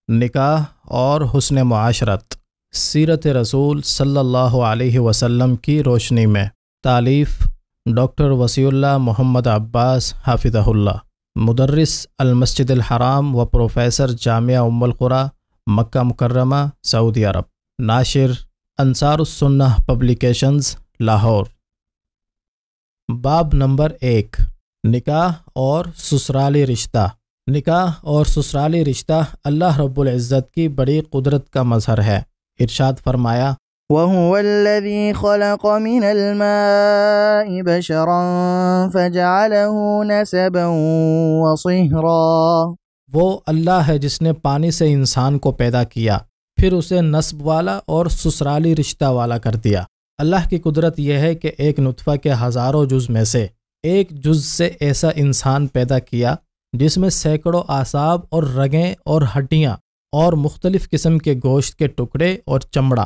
نکاح اور حسن معاشرت، سیرت رسول صلی اللہ علیہ وسلم کی روشنی میں۔ تالیف ڈاکٹر وصی محمد عباس حفظہ اللہ، مدرس المسجد الحرام و پروفیسر جامعہ ام القری مکہ مکرمہ سعودی عرب، ناشر انصار السنہ پبلیکیشنز لاہور۔ باب نمبر 1، نکاح اور سسرالی رشتہ۔ نکاح اور سسرالی رشتہ اللہ رب العزت کی بڑی قدرت کا مظہر ہے۔ ارشاد فرمایا، وَهُوَ الَّذِي خَلَقَ مِنَ الْمَاءِ بَشَرًا فَجَعَلَهُ نَسَبًا وَصِهْرًا۔ وہ اللہ ہے جس نے پانی سے انسان کو پیدا کیا، پھر اسے نسب والا اور سسرالی رشتہ والا کر دیا۔ اللہ کی قدرت یہ ہے کہ ایک نطفہ کے ہزاروں جز میں سے ایک جز سے ایسا انسان پیدا کیا جس میں سینکڑوں اعصاب اور رگیں اور ہڈیاں اور مختلف قسم کے گوشت کے ٹکڑے اور چمڑا،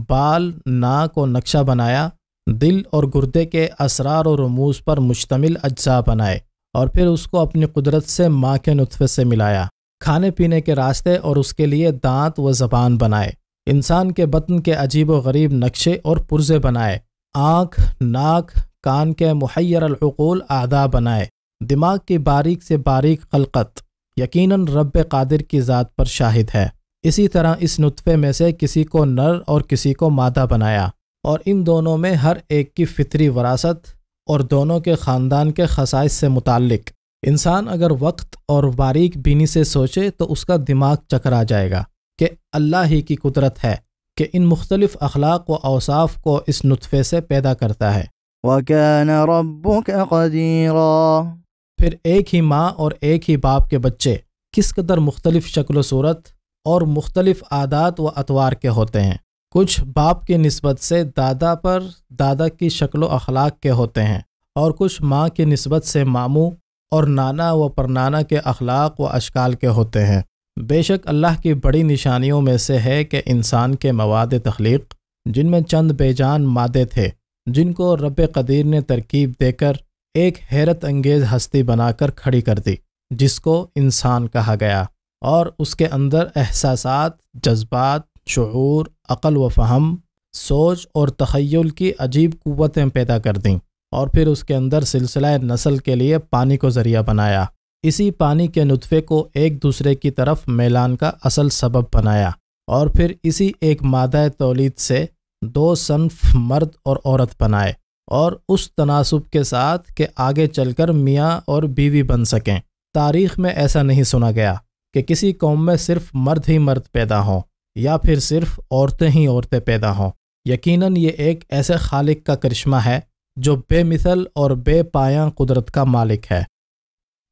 بال، ناک اور نقشہ بنایا، دل اور گردے کے اسرار و رموز پر مشتمل اجزاء بنائے، اور پھر اس کو اپنی قدرت سے ماں کے نطفے سے ملایا، کھانے پینے کے راستے اور اس کے لیے دانت و زبان بنائے، انسان کے بطن کے عجیب و غریب نقشے اور پرزے بنائے، آنکھ، ناک، کان کے محیر العقول اعضاء بنائے، دماغ کی باریک سے باریک خلقت یقیناً رب قادر کی ذات پر شاہد ہے۔ اسی طرح اس نطفے میں سے کسی کو نر اور کسی کو مادہ بنایا، اور ان دونوں میں ہر ایک کی فطری وراثت اور دونوں کے خاندان کے خصائص سے متعلق انسان اگر وقت اور باریک بینی سے سوچے تو اس کا دماغ چکرا جائے گا کہ اللہ ہی کی قدرت ہے کہ ان مختلف اخلاق و اوصاف کو اس نطفے سے پیدا کرتا ہے۔ وَكَانَ رَبُّكَ قَدِيرًا۔ پھر ایک ہی ماں اور ایک ہی باپ کے بچے کس قدر مختلف شکل و صورت اور مختلف عادات و اطوار کے ہوتے ہیں۔ کچھ باپ کی نسبت سے دادا پر دادا کی شکل و اخلاق کے ہوتے ہیں، اور کچھ ماں کی نسبت سے ماموں اور نانا و پرنانا کے اخلاق و اشکال کے ہوتے ہیں۔ بے شک اللہ کی بڑی نشانیوں میں سے ہے کہ انسان کے مواد تخلیق، جن میں چند بے جان مادے تھے جن کو رب قدیر نے ترکیب دے کر ایک حیرت انگیز ہستی بنا کر کھڑی کر دی، جس کو انسان کہا گیا، اور اس کے اندر احساسات، جذبات، شعور، عقل و فہم، سوچ اور تخیل کی عجیب قوتیں پیدا کر دیں، اور پھر اس کے اندر سلسلہ نسل کے لیے پانی کو ذریعہ بنایا، اسی پانی کے نطفے کو ایک دوسرے کی طرف میلان کا اصل سبب بنایا، اور پھر اسی ایک مادہ تولید سے دو صنف مرد اور عورت بنائے، اور اس تناسب کے ساتھ کہ آگے چل کر میاں اور بیوی بن سکیں۔ تاریخ میں ایسا نہیں سنا گیا کہ کسی قوم میں صرف مرد ہی مرد پیدا ہوں یا پھر صرف عورتیں ہی عورتیں پیدا ہوں۔ یقیناً یہ ایک ایسے خالق کا کرشمہ ہے جو بے مثل اور بے پایاں قدرت کا مالک ہے۔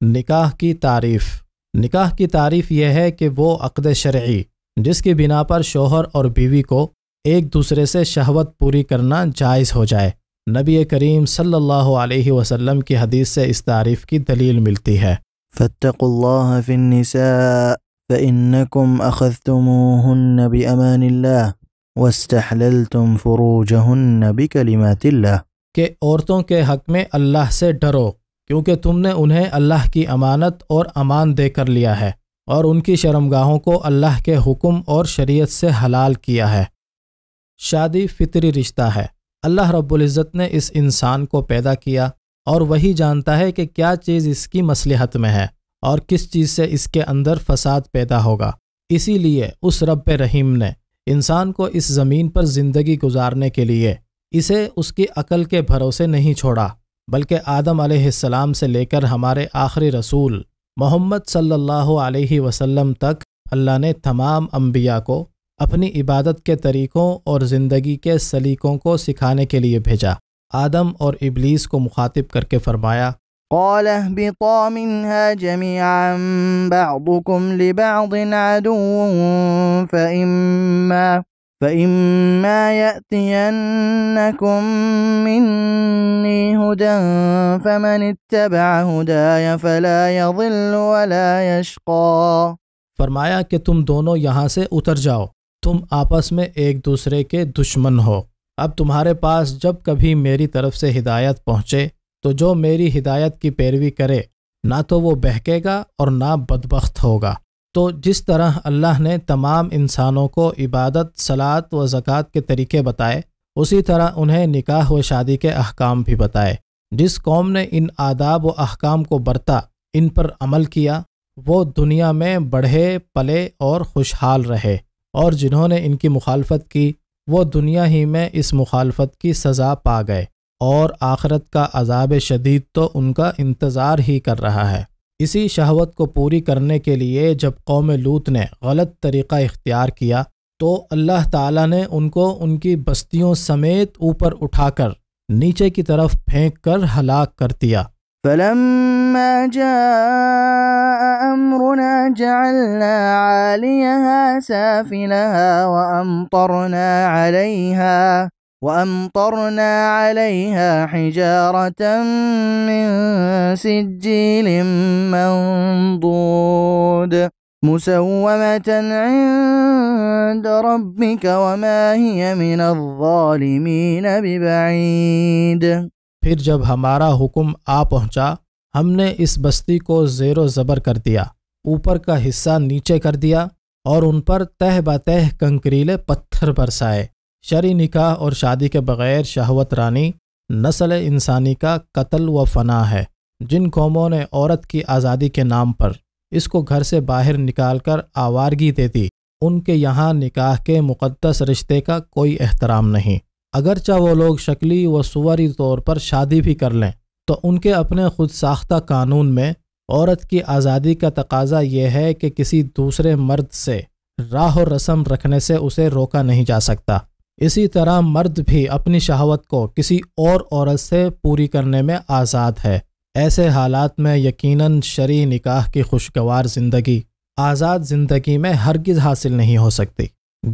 نکاح کی تعریف۔ نکاح کی تعریف یہ ہے کہ وہ عقد شرعی جس کی بنا پر شوہر اور بیوی کو ایک دوسرے سے شہوت پوری کرنا جائز ہو جائے۔ نبی کریم صلی اللہ علیہ وسلم کی حدیث سے اس تعریف کی دلیل ملتی ہے۔ فاتقوا اللہ فی النساء فإنکم اخذتموہن بأمان اللہ واستحللتم فروجہن بکلمات اللہ، کہ عورتوں کے حق میں اللہ سے ڈرو کیونکہ تم نے انہیں اللہ کی امانت اور امان دے کر لیا ہے، اور ان کی شرمگاہوں کو اللہ کے حکم اور شریعت سے حلال کیا ہے۔ شادی فطری رشتہ ہے۔ اللہ رب العزت نے اس انسان کو پیدا کیا، اور وہی جانتا ہے کہ کیا چیز اس کی مصلحت میں ہے اور کس چیز سے اس کے اندر فساد پیدا ہوگا۔ اسی لیے اس رب رحیم نے انسان کو اس زمین پر زندگی گزارنے کے لیے اسے اس کی عقل کے بھروسے نہیں چھوڑا، بلکہ آدم علیہ السلام سے لے کر ہمارے آخری رسول محمد صلی اللہ علیہ وسلم تک اللہ نے تمام انبیاء کو اپنی عبادت کے طریقوں اور زندگی کے سلیقوں کو سکھانے کے لیے بھیجا۔ آدم اور ابلیس کو مخاطب کر کے فرمایا، قال اهبطا منها جميعا بعضكم لبعض عدو فإما يأتينكم مني هدى فمن اتبع هداي فلا يضل ولا يشقى۔ فرمایا کہ تم دونوں یہاں سے اتر جاؤ، تم آپس میں ایک دوسرے کے دشمن ہو۔ اب تمہارے پاس جب کبھی میری طرف سے ہدایت پہنچے تو جو میری ہدایت کی پیروی کرے نہ تو وہ بہکے گا اور نہ بدبخت ہوگا۔ تو جس طرح اللہ نے تمام انسانوں کو عبادت، صلاۃ و زکوٰۃ کے طریقے بتائے، اسی طرح انہیں نکاح و شادی کے احکام بھی بتائے۔ جس قوم نے ان آداب و احکام کو برتا، ان پر عمل کیا، وہ دنیا میں بڑھے پلے اور خوشحال رہے، اور جنہوں نے ان کی مخالفت کی وہ دنیا ہی میں اس مخالفت کی سزا پا گئے، اور آخرت کا عذاب شدید تو ان کا انتظار ہی کر رہا ہے۔ اسی شہوت کو پوری کرنے کے لیے جب قوم لوط نے غلط طریقہ اختیار کیا تو اللہ تعالیٰ نے ان کو ان کی بستیوں سمیت اوپر اٹھا کر نیچے کی طرف پھینک کر ہلاک کر دیا۔ فلما جاء أمرنا جعلنا عاليها سافلها وأمطرنا عليها حجارة من سجيل منضود مسومة عند ربك وما هي من الظالمين ببعيد۔ پھر جب ہمارا حکم آ پہنچا، ہم نے اس بستی کو زیر و زبر کر دیا، اوپر کا حصہ نیچے کر دیا اور ان پر تہ بتہ کنکریلے پتھر برسائے۔ شرعی نکاح اور شادی کے بغیر شہوت رانی نسل انسانی کا قتل و فنا ہے۔ جن قوموں نے عورت کی آزادی کے نام پر اس کو گھر سے باہر نکال کر آوارگی دے دی، ان کے یہاں نکاح کے مقدس رشتے کا کوئی احترام نہیں۔ اگرچہ وہ لوگ شکلی و صوری طور پر شادی بھی کر لیں تو ان کے اپنے خود ساختہ قانون میں عورت کی آزادی کا تقاضا یہ ہے کہ کسی دوسرے مرد سے راہ و رسم رکھنے سے اسے روکا نہیں جا سکتا۔ اسی طرح مرد بھی اپنی شہوت کو کسی اور عورت سے پوری کرنے میں آزاد ہے۔ ایسے حالات میں یقیناً شرعی نکاح کی خوشگوار زندگی آزاد زندگی میں ہرگز حاصل نہیں ہو سکتی۔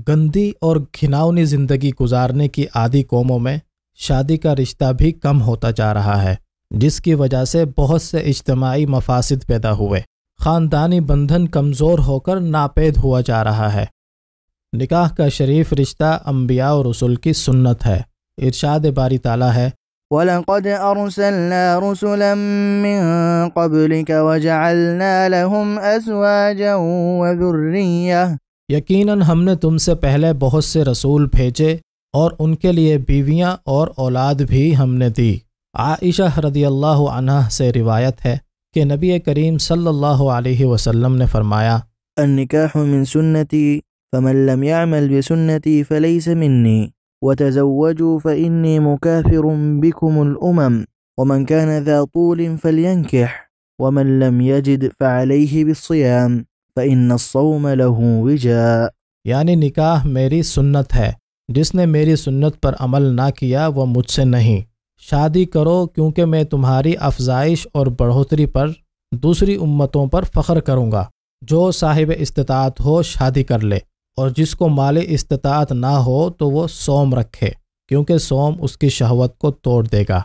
گندی اور گھناؤنی زندگی گزارنے کی عادی قوموں میں شادی کا رشتہ بھی کم ہوتا جا رہا ہے، جس کی وجہ سے بہت سے اجتماعی مفاسد پیدا ہوئے، خاندانی بندھن کمزور ہو کر ناپید ہوا جا رہا ہے۔ نکاح کا شریف رشتہ انبیاء و رسول کی سنت ہے۔ ارشاد باری تعالیٰ ہے، وَلَقَدْ أَرْسَلْنَا رُسُلًا مِّن قَبْلِكَ وَجَعَلْنَا لَهُمْ أَزْوَاجًا وَذُرِّيَّةً، یقیناً ہم نے تم سے پہلے بہت سے رسول بھیجے اور ان کے لیے بیویاں اور اولاد بھی ہم نے دی۔ عائشہ رضی اللہ عنہ سے روایت ہے کہ نبی کریم صلی اللہ علیہ وسلم نے فرمایا، النکاح من سنتی فمن لم يعمل بسنتی فلیس منی وتزوجوا فإنی مکافر بكم الأمم ومن كان ذا طول فلينكح ومن لم يجد فعليه بالصيام فإن الصوم له وجاء، یعنی نکاح میری سنت ہے، جس نے میری سنت پر عمل نہ کیا وہ مجھ سے نہیں۔ شادی کرو کیونکہ میں تمہاری افزائش اور بڑھوتری پر دوسری امتوں پر فخر کروں گا۔ جو صاحب استطاعت ہو شادی کر لے، اور جس کو مالی استطاعت نہ ہو تو وہ صوم رکھے، کیونکہ صوم اس کی شہوت کو توڑ دے گا۔